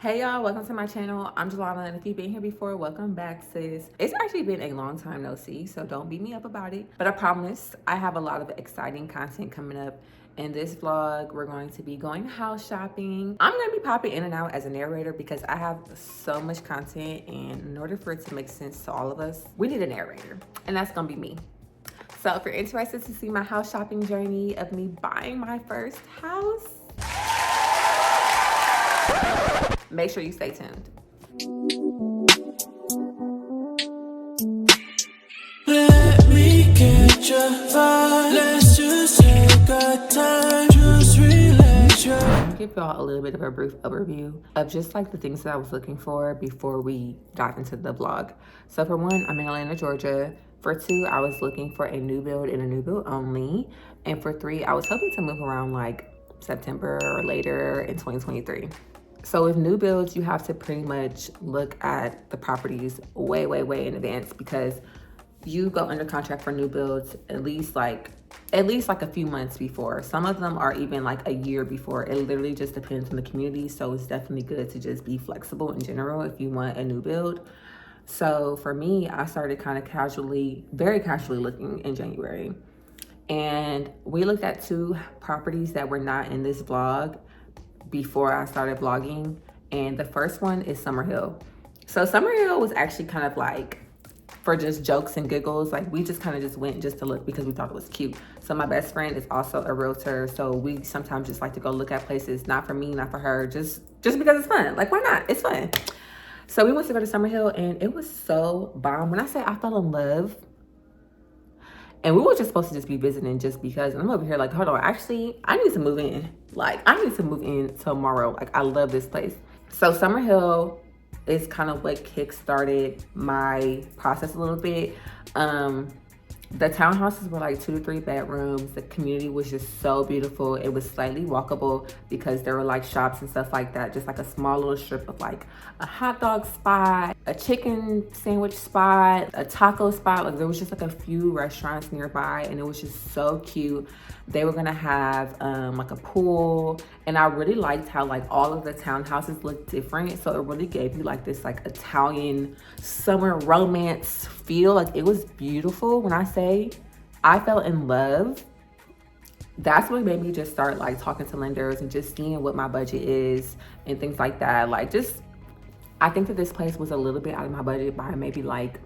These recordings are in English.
Hey y'all, welcome to my channel. I'm Jelana, and if you've been here before, welcome back, sis. It's actually been a long time no see, so don't beat me up about it. But I promise I have a lot of exciting content coming up. In this vlog, we're going to be going house shopping. I'm gonna be popping in and out as a narrator because I have so much content, and in order for it to make sense to all of us, we need a narrator, and that's gonna be me. So if you're interested to see my house shopping journey of me buying my first house, make sure you stay tuned. Let me get your vibe. Let's just take our time. Just relax your. I'll give y'all a little bit of a brief overview of just like the things that I was looking for before we got into the vlog. So for one, I'm in Atlanta, Georgia. For two, I was looking for a new build and a new build only. And for three, I was hoping to move around like September or later in 2023. So with new builds, you have to pretty much look at the properties way in advance because you go under contract for new builds at least like a few months before. Some of them are even like a year before. It literally just depends on the community. So it's definitely good to just be flexible in general if you want a new build. So for me, I started kind of very casually looking in January. And we looked at two properties that were not in this vlog before I started vlogging. And the first one is Summerhill. So Summerhill was actually kind of like for just jokes and giggles. Like we just kind of just went just to look because we thought it was cute. So my best friend is also a realtor. So we sometimes just like to go look at places, not for me, not for her, just because it's fun. Like why not? It's fun. So we went to go to Summerhill and it was so bomb. When I say I fell in love, and we were just supposed to just be visiting just because. And I'm over here like, hold on, actually, I need to move in. Like, I need to move in tomorrow. Like, I love this place. So Summerhill is kind of what kick-started my process a little bit. The townhouses were like 2 to 3 bedrooms. The community was just so beautiful. It was slightly walkable because there were like shops and stuff like that. Just like a small little strip of like a hot dog spot, a chicken sandwich spot, a taco spot. Like there was just like a few restaurants nearby and it was just so cute. They were gonna have like a pool, and I really liked how like all of the townhouses looked different. So it really gave you like this like Italian summer romance feel. Like it was beautiful. When I say I fell in love, that's what made me just start like talking to lenders and just seeing what my budget is and things like that. Like just, I think that this place was a little bit out of my budget by maybe like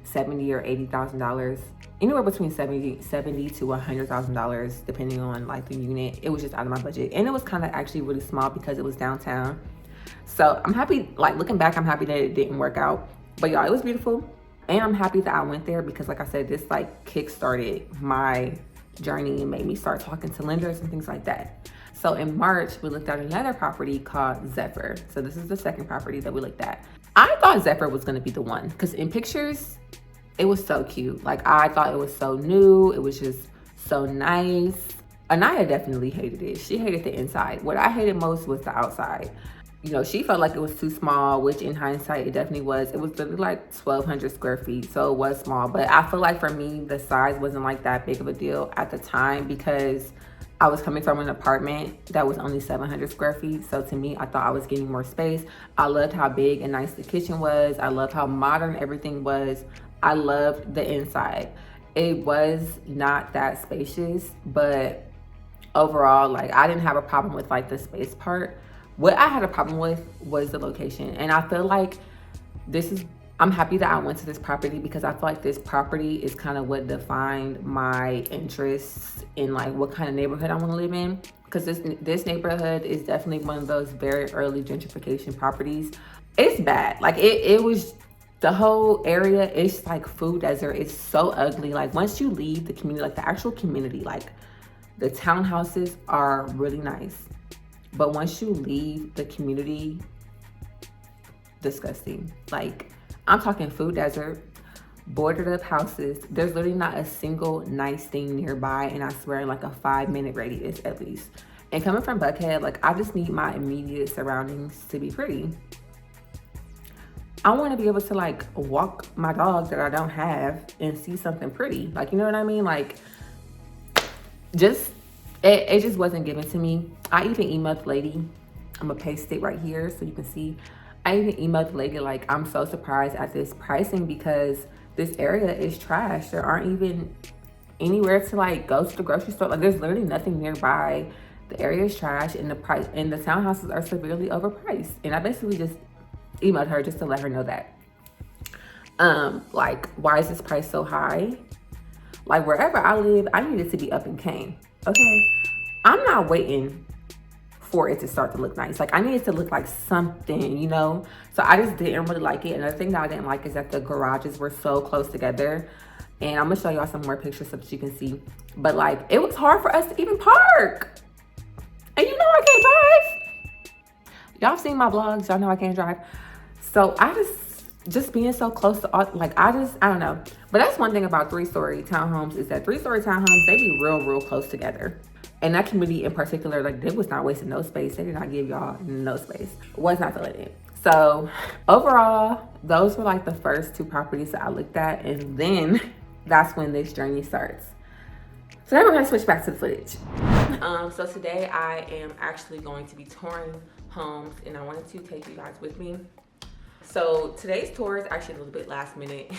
$70,000 or $80,000, anywhere between $70,000 to $100,000, depending on like the unit. It was just out of my budget, and it was kind of actually really small because it was downtown. So I'm happy, like looking back, I'm happy that it didn't work out. But y'all, it was beautiful, and I'm happy that I went there because, like I said, this like kick-started my journey and made me start talking to lenders and things like that. So in March, we looked at another property called Zephyr. So this is the second property that we looked at. I thought Zephyr was gonna be the one because in pictures, it was so cute. Like I thought it was so new. It was just so nice. Anaya definitely hated it. She hated the inside. What I hated most was the outside. You know, she felt like it was too small, which in hindsight, it definitely was. It was literally like 1,200 square feet, so it was small. But I feel like for me, the size wasn't like that big of a deal at the time because I was coming from an apartment that was only 700 square feet. So to me, I thought I was getting more space. I loved how big and nice the kitchen was. I loved how modern everything was. I loved the inside. It was not that spacious, but overall, like I didn't have a problem with like the space part. What I had a problem with was the location. And I feel like I'm happy that I went to this property because I feel like this property is kind of what defined my interests in like what kind of neighborhood I want to live in. Because this neighborhood is definitely one of those very early gentrification properties. It's bad. Like it was, the whole area is like food desert. It's so ugly. Like once you leave the community, like the actual community, like the townhouses are really nice. But once you leave the community, disgusting. Like I'm talking food desert, boarded up houses. There's literally not a single nice thing nearby, and I swear like a 5-minute radius at least. And coming from Buckhead, like I just need my immediate surroundings to be pretty. I want to be able to like walk my dog that I don't have and see something pretty. Like, you know what I mean? Like just, it just wasn't given to me. I even emailed the lady I'm gonna paste it right here so you can see. I even emailed the lady like, I'm so surprised at this pricing because this area is trash. There aren't even anywhere to like go to the grocery store. Like there's literally nothing nearby. The area is trash and the price and the townhouses are severely overpriced. And I basically just emailed her just to let her know that. Like, why is this price so high? Like wherever I live, I need it to be up and came. Okay. I'm not waiting for it to start to look nice. Like I need it to look like something, you know? So I just didn't really like it. Another thing that I didn't like is that the garages were so close together. And I'm gonna show y'all some more pictures so that you can see. But like, it was hard for us to even park. And you know I can't drive. Y'all seen my vlogs, y'all know I can't drive. So I just being so close to all, like I don't know. But that's one thing about 3-story townhomes is that 3-story townhomes, they be real close together. And that community in particular, like they was not wasting no space. They did not give y'all no space. Was not feeling it. So overall, those were like the first 2 properties that I looked at. And then that's when this journey starts. So now we're gonna switch back to the footage. So today I am actually going to be touring homes and I wanted to take you guys with me. So today's tour is actually a little bit last minute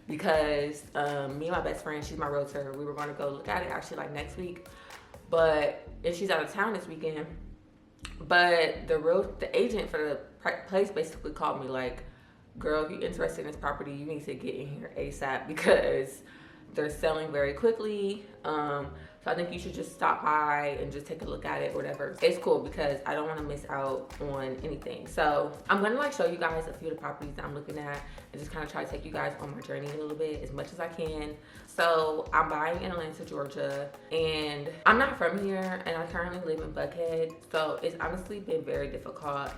because me and my best friend, she's my realtor, we were gonna go look at it actually like next week. And she's out of town this weekend. But the agent for the place basically called me like, girl, if you're interested in this property, you need to get in here ASAP because they're selling very quickly. So I think you should just stop by and just take a look at it, whatever. It's cool because I don't want to miss out on anything. So I'm gonna like show you guys a few of the properties that I'm looking at and just kind of try to take you guys on my journey a little bit as much as I can. So I'm buying in Atlanta, Georgia, and I'm not from here and I currently live in Buckhead. So it's honestly been very difficult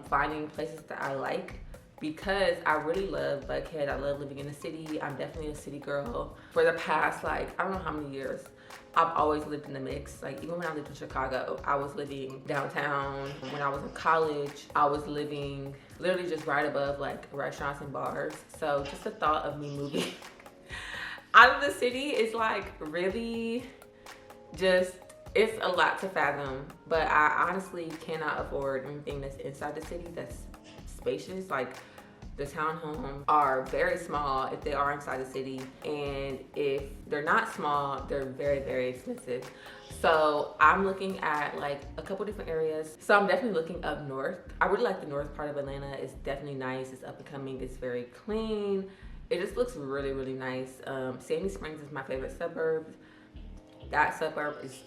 finding places that I like, because I really love Buckhead. I love living in the city. I'm definitely a city girl. For the past, like, I don't know how many years, I've always lived in the mix. Like, even when I lived in Chicago, I was living downtown. When I was in college, I was living literally just right above, like, restaurants and bars. So just the thought of me moving out of the city is, like, really just, it's a lot to fathom. But I honestly cannot afford anything that's inside the city that's spacious. Like, the townhomes are very small if they are inside the city, and if they're not small, they're very expensive. So I'm looking at like a couple different areas. So I'm definitely looking up north. I really like the north part of Atlanta. It's definitely nice. It's up and coming. It's very clean. It just looks really nice. Sandy Springs is my favorite suburb. That suburb is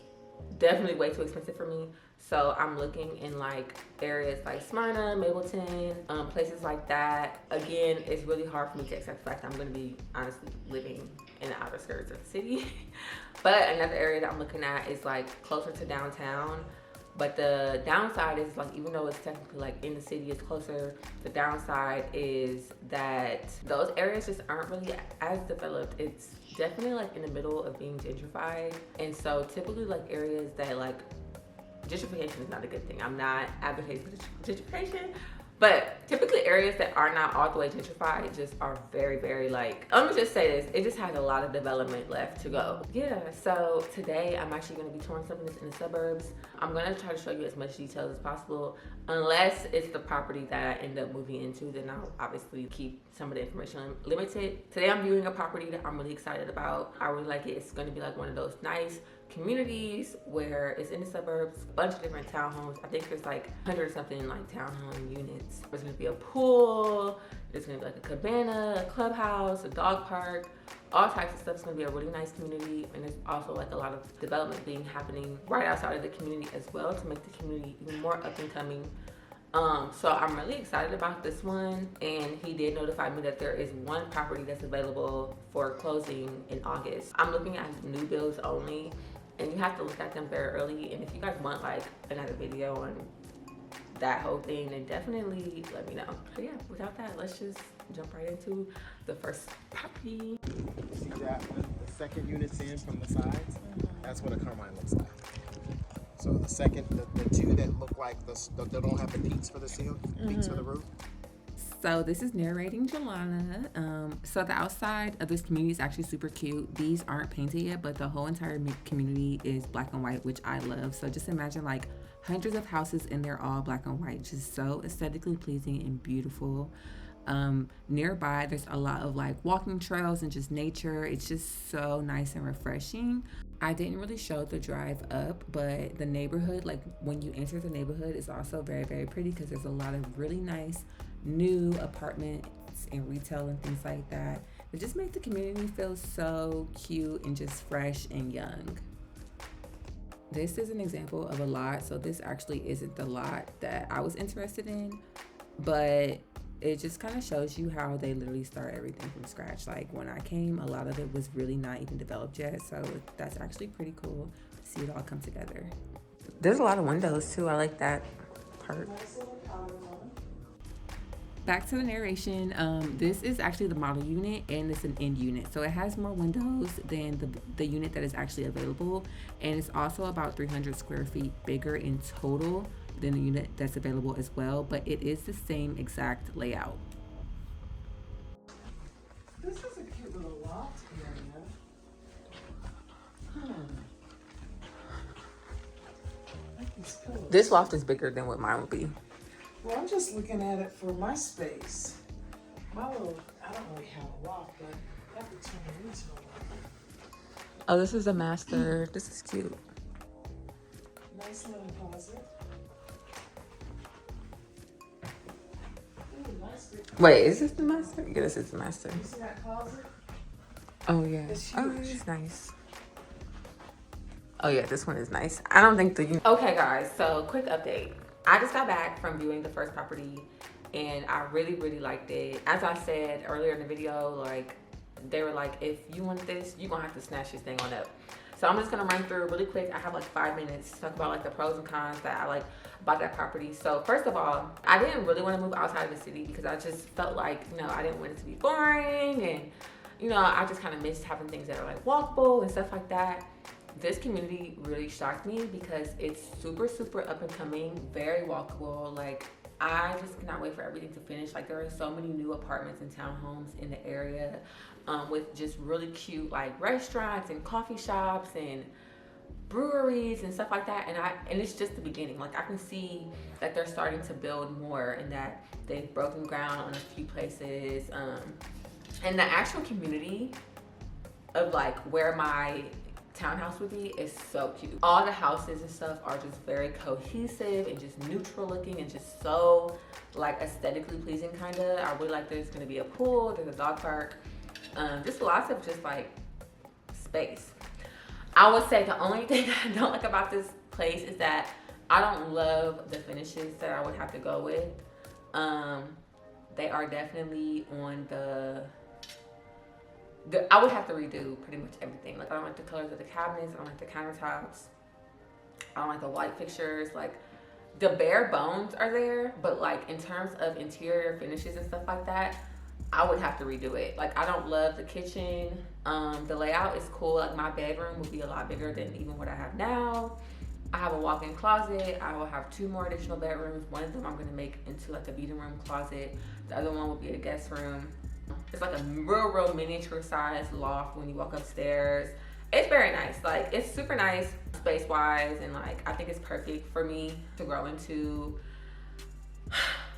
definitely way too expensive for me. So I'm looking in like areas like Smyrna, Mableton, places like that. Again, it's really hard for me to accept the fact that I'm gonna be honestly living in the outer skirts of the city. But another area that I'm looking at is like closer to downtown. But the downside is like, even though it's technically like in the city, it's closer. The downside is that those areas just aren't really as developed. It's definitely like in the middle of being gentrified. And so typically like areas that like, gentrification is not a good thing. I'm not advocating for gentrification, but typically areas that are not all the way gentrified just are very like, let me just say this, it just has a lot of development left to go. Yeah, so today I'm actually going to be touring something that's in the suburbs. I'm going to try to show you as much details as possible. Unless it's the property that I end up moving into, then I'll obviously keep some of the information limited. Today I'm viewing a property that I'm really excited about. I really like it. It's going to be like one of those nice communities where it's in the suburbs, a bunch of different townhomes. I think there's like 100 something like townhome units. There's gonna be a pool, there's gonna be like a cabana, a clubhouse, a dog park, all types of stuff. It's gonna be a really nice community, and there's also like a lot of development being happening right outside of the community as well to make the community even more up and coming. So I'm really excited about this one, and he did notify me that there is one property that's available for closing in August. I'm looking at new builds only, and you have to look at them very early. And if you guys want like another video on that whole thing, then definitely let me know. But yeah, without that, let's just jump right into the first property. See that the second unit's in from the sides? That's what a Carmine looks like. So the second, the two that look like they don't have the peaks for the ceiling, peaks for the roof. So this is narrating Jelana. So the outside of this community is actually super cute. These aren't painted yet, but the whole entire community is black and white, which I love. So just imagine like hundreds of houses and they're all black and white, just so aesthetically pleasing and beautiful. Nearby there's a lot of like walking trails and just nature. It's just so nice and refreshing. I didn't really show the drive up, but the neighborhood, like when you enter the neighborhood, is also very, very pretty because there's a lot of really nice new apartments and retail and things like that. It just makes the community feel so cute and just fresh and young. This is an example of a lot, so this actually isn't the lot that I was interested in, but it just kind of shows you how they literally start everything from scratch. Like when I came, a lot of it was really not even developed yet, so that's actually pretty cool to see it all come together. There's a lot of windows too. I like that part. Back to the narration. This is actually the model unit and it's an end unit, so it has more windows than the unit that is actually available, and it's also about 300 square feet bigger in total than the unit that's available as well, but it is the same exact layout. This is a cute little loft area. Like these pillows. This loft is bigger than what mine would be. Well, I'm just looking at it for my space. My little, I don't really have a loft, but I have to turn it into a loft. Oh, this is a master. This is cute. Nice little closet. Ooh, nice big. Wait, is this the master? Yeah, this is the master. You see that closet? Oh yeah. It's Oh, huge. it's nice. Oh yeah, this one is nice. I don't think the Okay guys, so quick update. I just got back from viewing the first property and I really, really liked it. As I said earlier in the video, like they were like, if you want this, you're gonna have to snatch this thing on up. So I'm just gonna run through really quick. I have like 5 minutes to talk about like the pros and cons that I like about that property. So first of all, I didn't really want to move outside of the city because I just felt like, you know, I didn't want it to be boring, and you know, I just kind of missed having things that are like walkable and stuff like that. This community really shocked me because it's super, super up and coming, very walkable. Like I just cannot wait for everything to finish. Like there are so many new apartments and townhomes in the area with just really cute like restaurants and coffee shops and breweries and stuff like that. And it's just the beginning. Like I can see that they're starting to build more and that they've broken ground on a few places. And the actual community of like where my townhouse would be is so cute. All the houses and stuff are just very cohesive and just neutral looking and just so like aesthetically pleasing kind of. I really like there's gonna be a pool, there's a dog park, just lots of just like space. I would say the only thing I don't like about this place is that I don't love the finishes that I would have to go with. They are definitely on I would have to redo pretty much everything. Like I don't like the colors of the cabinets, I don't like the countertops, I don't like the light fixtures. Like the bare bones are there, but like in terms of interior finishes and stuff like that, I would have to redo it. Like I don't love the kitchen. The layout is cool. Like my bedroom would be a lot bigger than even what I have now. I have a walk-in closet. I will have 2 more additional bedrooms. One of them I'm gonna make into like a meeting room closet. The other one will be a guest room. It's like a real miniature size loft when you walk upstairs. It's very nice. Like it's super nice space wise, and like I think it's perfect for me to grow into.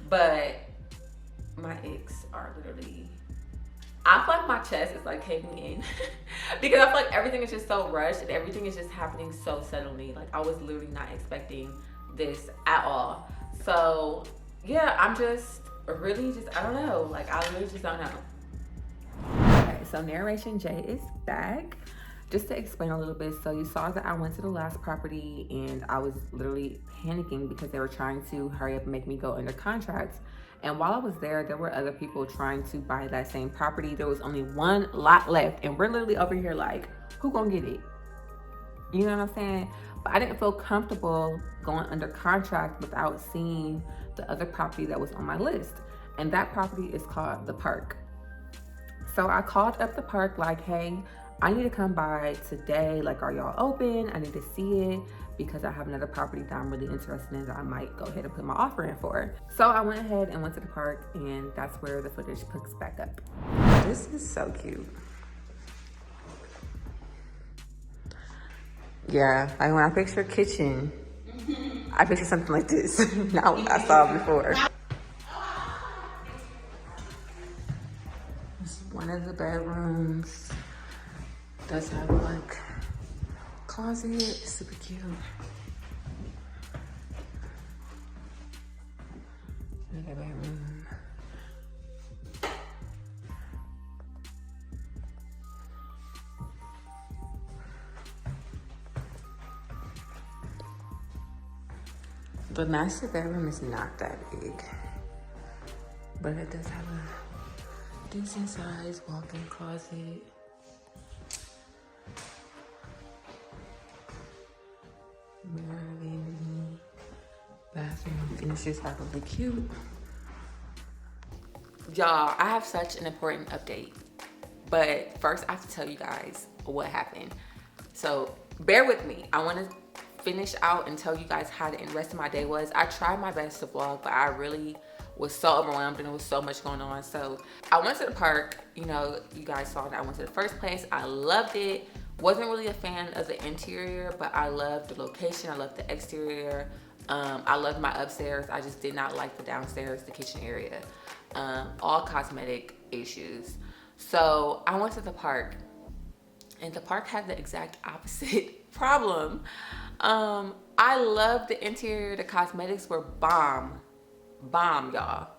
But my icks are literally, I feel like my chest is like caving in because I feel like everything is just so rushed and everything is just happening so suddenly. Like I was literally not expecting this at all. So yeah, I'm just really I don't know. Like I really just don't know. Okay, so Narration J is back. Just to explain a little bit, so you saw that I went to the last property and I was literally panicking because they were trying to hurry up and make me go under contract. And while I was there were other people trying to buy that same property. There was only 1 lot left and we're literally over here like, who gonna get it? You know what I'm saying? But I didn't feel comfortable going under contract without seeing the other property that was on my list. And that property is called The Park. So I called up The Park like, hey, I need to come by today. Like, are y'all open? I need to see it because I have another property that I'm really interested in that I might go ahead and put my offer in for. So I went ahead and went to the park, and that's where the footage picks back up. This is so cute. Yeah, like when I picture kitchen, I pictured something like this, not what I saw before. One of the bedrooms does have like closet, super cute. Another bedroom. The master bedroom is not that big, but it does have a decent sized walk-in closet. Mirror, vanity, bathroom finishes are really cute. Y'all, I have such an important update, but first I have to tell you guys what happened. So bear with me. I want to finish out and tell you guys how the rest of my day was. I tried my best to vlog, but I really was so overwhelmed and there was so much going on. So I went to the park. You know, you guys saw that I went to the first place. I loved it. Wasn't really a fan of the interior, but I loved the location. I loved the exterior. I loved my upstairs. I just did not like the downstairs, the kitchen area. All cosmetic issues. So I went to the park, and the park had the exact opposite problem. I loved the interior. The cosmetics were bomb, y'all.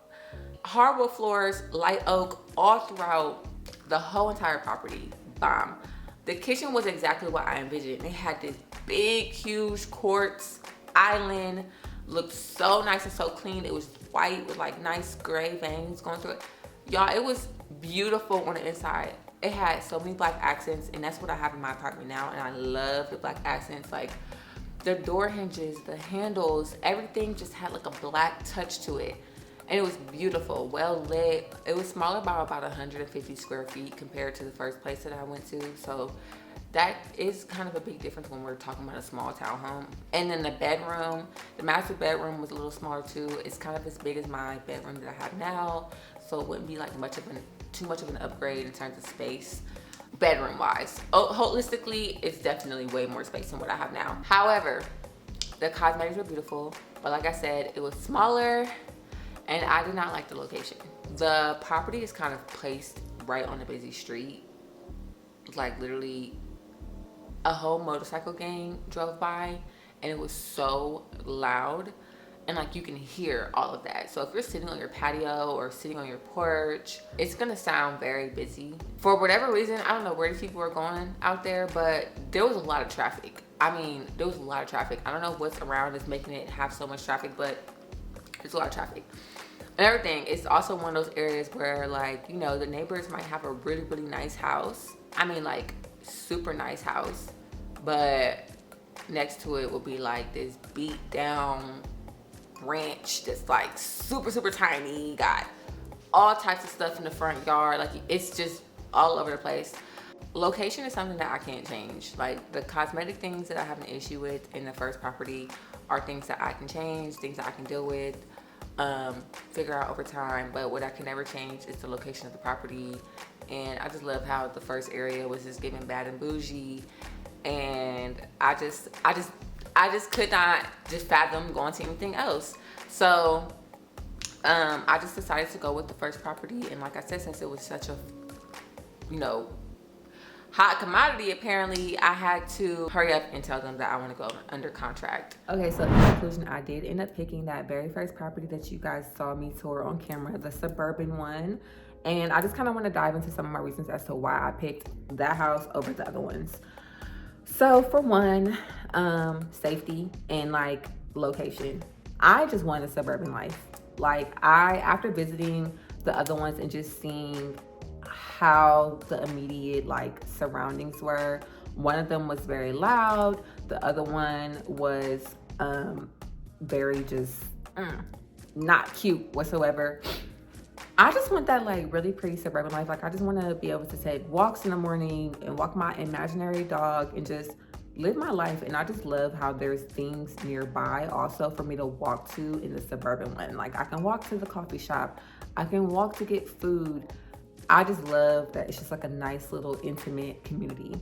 Hardwood floors, light oak, all throughout the whole entire property, bomb. The kitchen was exactly what I envisioned. They had this big, huge quartz island, looked so nice and so clean. It was white with like nice gray veins going through it. Y'all, it was beautiful on the inside. It had so many black accents, and that's what I have in my apartment now, and I love the black accents. Like the door hinges, the handles, everything just had like a black touch to it. And it was beautiful, well lit. It was smaller by about 150 square feet compared to the first place that I went to. So that is kind of a big difference when we're talking about a small townhome. And then the bedroom, the master bedroom was a little smaller too. It's kind of as big as my bedroom that I have now. So it wouldn't be like too much of an upgrade in terms of space. Bedroom wise, holistically, it's definitely way more space than what I have now. However, the cosmetics were beautiful, but like I said, it was smaller, and I did not like the location. The property is kind of placed right on a busy street. Like literally a whole motorcycle gang drove by, and it was so loud, and like you can hear all of that. So if you're sitting on your patio or sitting on your porch, it's gonna sound very busy. For whatever reason, I don't know where these people are going out there, but there was a lot of traffic. I mean, there was a lot of traffic. I don't know what's around is making it have so much traffic, but there's a lot of traffic. And everything, it's also one of those areas where, like, you know, the neighbors might have a really, really nice house. I mean, like, super nice house. But next to it will be like this beat down ranch that's like super, super tiny. Got all types of stuff in the front yard. Like, it's just all over the place. Location is something that I can't change. Like, the cosmetic things that I have an issue with in the first property are things that I can change, things that I can deal with. Figure out over time, but what I can never change is the location of the property. And I just love how the first area was just giving bad and bougie, and I just could not just fathom going to anything else. So I just decided to go with the first property, and like I said, since it was such a, you know, hot commodity, apparently I had to hurry up and tell them that I want to go under contract. Okay, so in conclusion, I did end up picking that very first property that you guys saw me tour on camera, the suburban one. And I just kind of want to dive into some of my reasons as to why I picked that house over the other ones. So for one, safety and like location. I just wanted a suburban life. Like, after visiting the other ones and just seeing how the immediate like surroundings were, one of them was very loud, the other one was very just not cute whatsoever. I just want that like really pretty suburban life. Like, I just want to be able to take walks in the morning and walk my imaginary dog and just live my life. And I just love how there's things nearby also for me to walk to in the suburban one. Like, I can walk to the coffee shop, I can walk to get food. I just love that it's just like a nice little intimate community.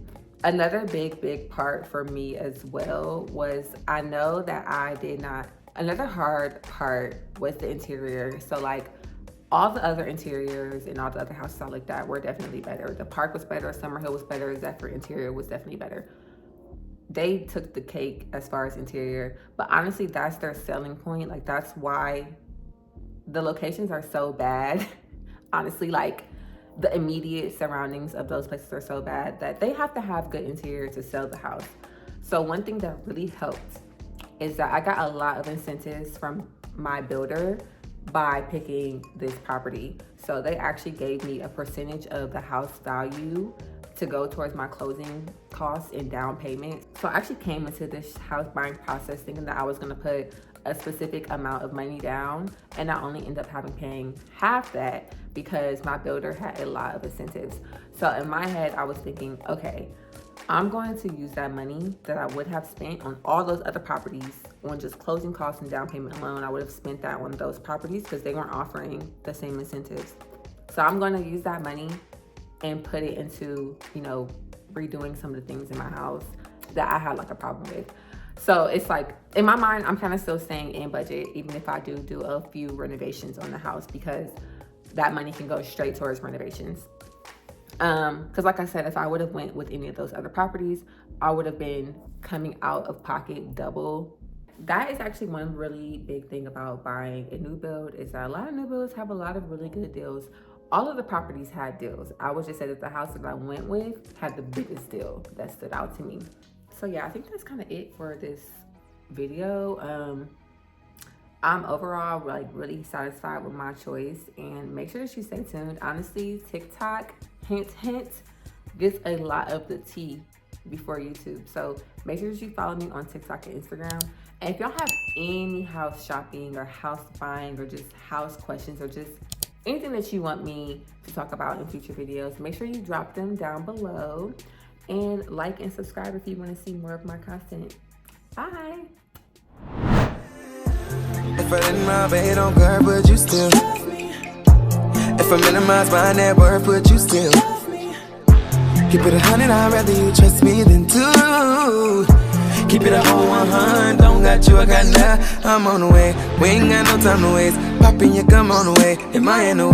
Another big part for me as well was I know that I did not, another hard part was the interior. So like all the other interiors and all the other houses I looked at were definitely better. The park was better, Summerhill was better, Zephyr interior was definitely better. They took the cake as far as interior, but honestly, that's their selling point. Like that's why the locations are so bad. Honestly, like the immediate surroundings of those places are so bad that they have to have good interior to sell the house. So one thing that really helped is that I got a lot of incentives from my builder by picking this property. So they actually gave me a percentage of the house value to go towards my closing costs and down payment. So I actually came into this house buying process thinking that I was gonna put a specific amount of money down, and I only end up paying half that because my builder had a lot of incentives. So in my head, I was thinking, okay, I'm going to use that money that I would have spent on all those other properties on just closing costs and down payment alone. I would have spent that on those properties because they weren't offering the same incentives. So I'm going to use that money and put it into, you know, redoing some of the things in my house that I had like a problem with. So it's like, in my mind, I'm kind of still staying in budget, even if I do a few renovations on the house, because that money can go straight towards renovations. Because like I said, if I would have went with any of those other properties, I would have been coming out of pocket double. That is actually one really big thing about buying a new build, is that a lot of new builds have a lot of really good deals. All of the properties had deals. I would just say that the house that I went with had the biggest deal that stood out to me. So yeah, I think that's kind of it for this video. I'm overall like really satisfied with my choice, and make sure that you stay tuned. Honestly, TikTok, hint, gets a lot of the tea before YouTube. So make sure that you follow me on TikTok and Instagram. And if y'all have any house shopping or house buying or just house questions or just anything that you want me to talk about in future videos, make sure you drop them down below, and like and subscribe if you want to see more of my content. Bye. If I didn't rob it on girl, would you still? If I minimize my net worth, would you still? Keep it 100, I'd rather you trust me than two. Keep it a whole 100, don't got you, I got now. I'm on the way, we ain't got no time to waste. Poppin', you come on the way, am I in the way?